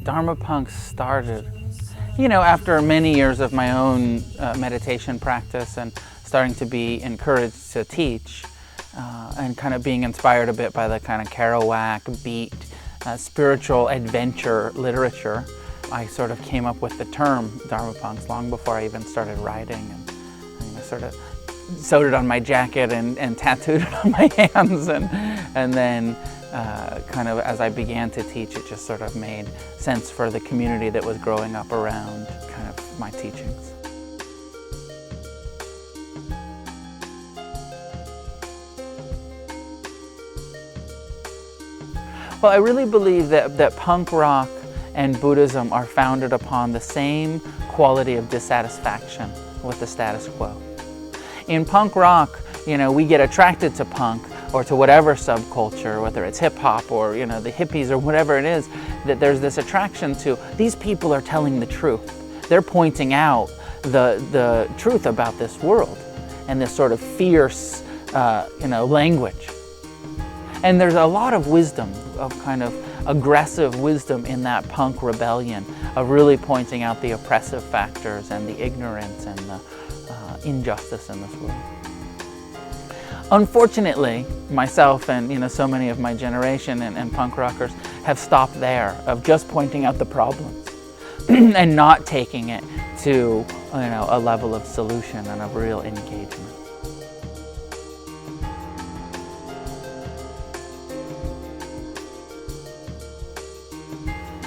Dharma Punx started, after many years of my own meditation practice and starting to be encouraged to teach and kind of being inspired a bit by the kind of Kerouac beat spiritual adventure literature. I sort of came up with the term Dharma Punx long before I even started writing, and I sort of sewed it on my jacket and tattooed it on my hands, and then kind of as I began to teach, it just sort of made sense for the community that was growing up around kind of my teachings. Well, I really believe that punk rock and Buddhism are founded upon the same quality of dissatisfaction with the status quo. In punk rock, we get attracted to punk or to whatever subculture, whether it's hip hop or the hippies or whatever it is, that there's this attraction to these people are telling the truth. They're pointing out the truth about this world and this sort of fierce language. And there's a lot of wisdom, of kind of aggressive wisdom in that punk rebellion of really pointing out the oppressive factors and the ignorance and the injustice in this world. Unfortunately, myself and so many of my generation and punk rockers have stopped there, of just pointing out the problems and not taking it to a level of solution and of real engagement.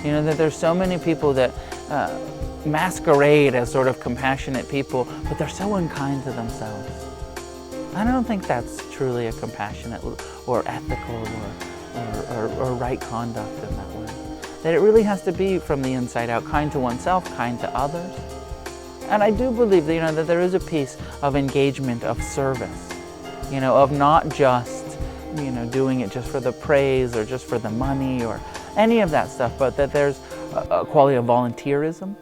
That there's so many people that masquerade as sort of compassionate people, but they're so unkind to themselves. I don't think that's truly a compassionate or ethical or right conduct in that way. That it really has to be from the inside out, kind to oneself, kind to others. And I do believe that, that there is a piece of engagement, of service, of not just, doing it just for the praise or just for the money or any of that stuff, but that there's a quality of volunteerism,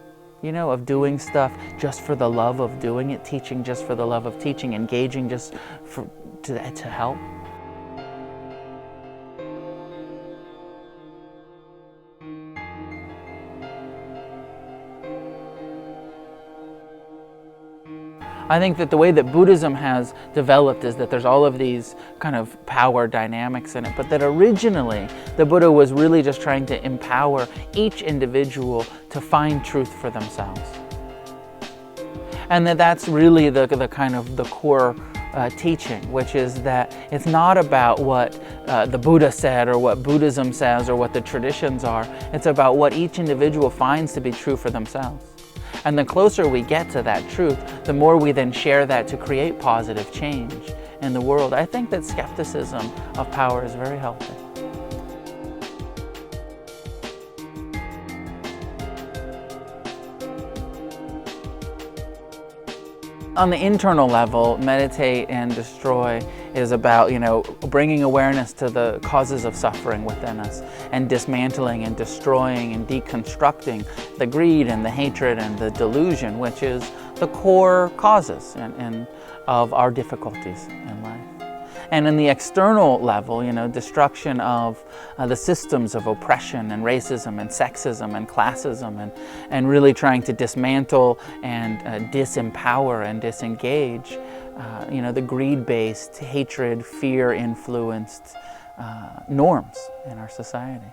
of doing stuff just for the love of doing it, teaching just for the love of teaching, engaging just to help. I think that the way that Buddhism has developed is that there's all of these kind of power dynamics in it, but that originally the Buddha was really just trying to empower each individual to find truth for themselves. And that's really the kind of the core teaching, which is that it's not about what the Buddha said or what Buddhism says or what the traditions are. It's about what each individual finds to be true for themselves. And the closer we get to that truth, the more we then share that to create positive change in the world. I think that skepticism of power is very healthy. On the internal level, meditate and destroy is about, bringing awareness to the causes of suffering within us and dismantling and destroying and deconstructing the greed and the hatred and the delusion, which is the core causes of our difficulties in life. And in the external level, destruction of the systems of oppression and racism and sexism and classism and really trying to dismantle and disempower and disengage, the greed-based, hatred, fear-influenced norms in our society.